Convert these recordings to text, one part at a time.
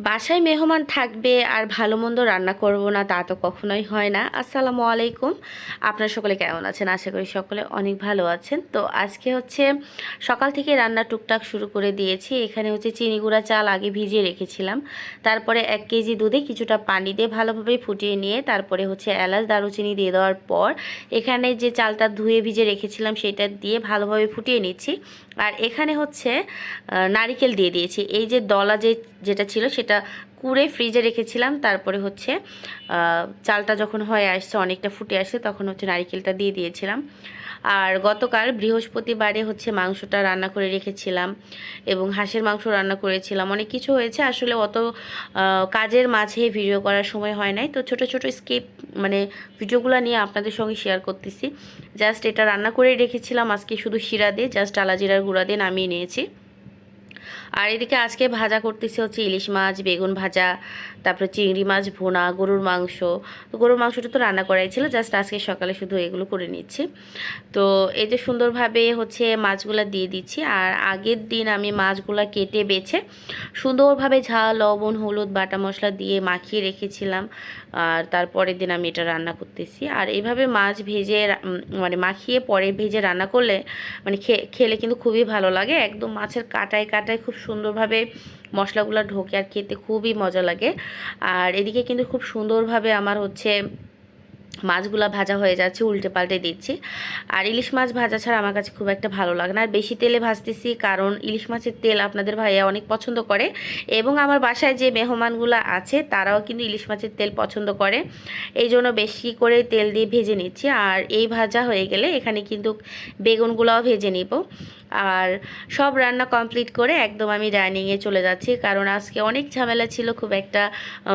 বাসায় মেহমান থাকবে আর ভালো মন্দ রান্না করব না তা তো কখনোই হয় না। আসসালামু আলাইকুম, আপনারা সকলে কেমন আছেন? আশা করি সকলে অনেক ভালো আছেন। তো আজকে হচ্ছে সকাল থেকে রান্না টুকটাক শুরু করে দিয়েছি। এখানে হচ্ছে চিনি গুঁড়া চাল আগে ভিজিয়ে রেখেছিলাম, তারপরে 1 কেজি দুধে কিছুটা পানি দিয়ে ভালোভাবে ফুটিয়ে নিয়ে তারপরে হচ্ছে এলাচ দারুচিনি দিয়ে দেওয়ার পর এখানে যে চালটা ধুয়ে ভিজে রেখেছিলাম সেটা দিয়ে ভালোভাবে ফুটিয়ে নিচ্ছি। আর এখানে হচ্ছে নারিকেল দিয়ে দিয়েছি। এই যে দলা যেটা ছিল সেটা কুড়ে ফ্রিজে রেখেছিলাম, তারপরে হচ্ছে চালটা যখন হয়ে আসছে অনেকটা ফুটে আসছে তখন হচ্ছে নারিকেলটা দিয়ে দিয়েছিলাম। আর গতকাল বৃহস্পতিবারে হচ্ছে মাংসটা রান্না করে রেখেছিলাম এবং হাঁসের মাংস রান্না করেছিলাম। অনেক কিছু হয়েছে, আসলে অত কাজের মাঝে ভিডিও করার সময় হয় নাই, তো ছোট ছোট স্কিপ মানে ভিডিওগুলো নিয়ে আপনাদের সঙ্গে শেয়ার করতেছি। জাস্ট এটা রান্না করে রেখেছিলাম আজকে শুধু শিরা দিয়ে, জাস্ট আলা জিরার গুঁড়া দিয়ে নামিয়ে নিয়েছি। আর এদিকে আজকে ভাজা করতেছি হচ্ছে ইলিশ মাছ, বেগুন ভাজা, তারপরে চিংড়ি মাছ ভুনা, গরুর মাংস। তো গরুর মাংসটা তো রান্না করাই ছিল, জাস্ট আজকে সকালে শুধু এগুলো করে নিচ্ছি। তো এই যে সুন্দরভাবে হচ্ছে মাছগুলো দিয়ে দিচ্ছি। আর আগের দিন আমি মাছগুলো কেটে বেছে সুন্দরভাবে ঝাল লবণ হলুদ বাটা মশলা দিয়ে মাখিয়ে রেখেছিলাম। আর তারপরের দিন আমি এটা রান্না করতেছি। আর এইভাবে মাছ ভেজে মানে মাখিয়ে পরে ভেজে রান্না করলে মানে খেলে কিন্তু খুবই ভালো লাগে। একদম মাছের কাটায় কাটায় খুব সুন্দরভাবে মশলাগুলো ঢোকে আর খেতে খুবই মজা লাগে। আর এদিকে কিন্তু খুব সুন্দরভাবে আমার হচ্ছে মাছগুলা ভাজা হয়ে যাচ্ছে, উল্টে পাল্টে দিচ্ছি। আর ইলিশ মাছ ভাজা ছাড়া আমার কাছে খুব একটা ভালো লাগে না। আর বেশি তেলে ভাজতেছি কারণ ইলিশ মাছের তেল আপনাদের ভাইয়া অনেক পছন্দ করে এবং আমার বাসায় যে মেহমানগুলো আছে তারাও কিন্তু ইলিশ মাছের তেল পছন্দ করে, এই জন্য বেশি করে তেল দিয়ে ভেজে নিচ্ছি। আর এই ভাজা হয়ে গেলে এখানে কিন্তু বেগুনগুলোও ভেজে নিব। আর সব রান্না কমপ্লিট করে একদম আমি ডাইনিংয়ে চলে যাচ্ছি, কারণ আজকে অনেক ঝামেলা ছিল, খুব একটা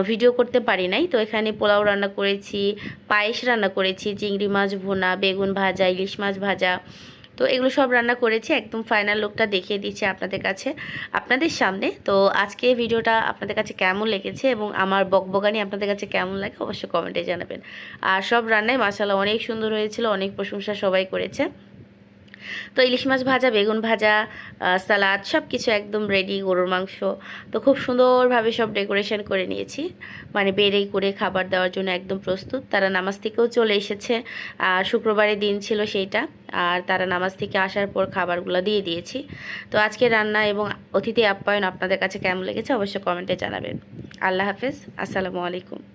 ভিডিও করতে পারি নাই। তো এখানে পোলাও রান্না করেছি, পায়েস রান্না করেছি, চিংড়ি মাছ ভুনা, বেগুন ভাজা, ইলিশ মাছ ভাজা। তো এগুলো সব রান্না করেছি, একদম ফাইনাল লুকটা দেখিয়ে দিচ্ছি আপনাদের কাছে, আপনাদের সামনে। তো আজকে ভিডিওটা আপনাদের কাছে কেমন লেগেছে এবং আমার বকবকানি আপনাদের কাছে কেমন লাগে অবশ্যই কমেন্টে জানাবেন। আর সব রান্নায় মাশাআল্লাহ অনেক সুন্দর হয়েছিল, অনেক প্রশংসা সবাই করেছে। তো ইলিশ মাছ ভাজা, বেগুন ভাজা, সালাদ সব কিছু একদম রেডি, গরুর মাংস। তো খুব সুন্দরভাবে সব ডেকোরেশন করে নিয়েছি, মানে বেড়ে করে খাবার দেওয়ার জন্য একদম প্রস্তুত। তারা নামাজ থেকেও চলে এসেছে, শুক্রবারের দিন ছিল সেইটা। আর তারা নামাজ থেকে আসার পর খাবারগুলো দিয়ে দিয়েছি। তো আজকে রান্না এবং অতিথি আপ্যায়ন আপনাদের কাছে কেমন লেগেছে অবশ্যই কমেন্টে জানাবেন। আল্লাহ হাফেজ, আসসালামু আলাইকুম।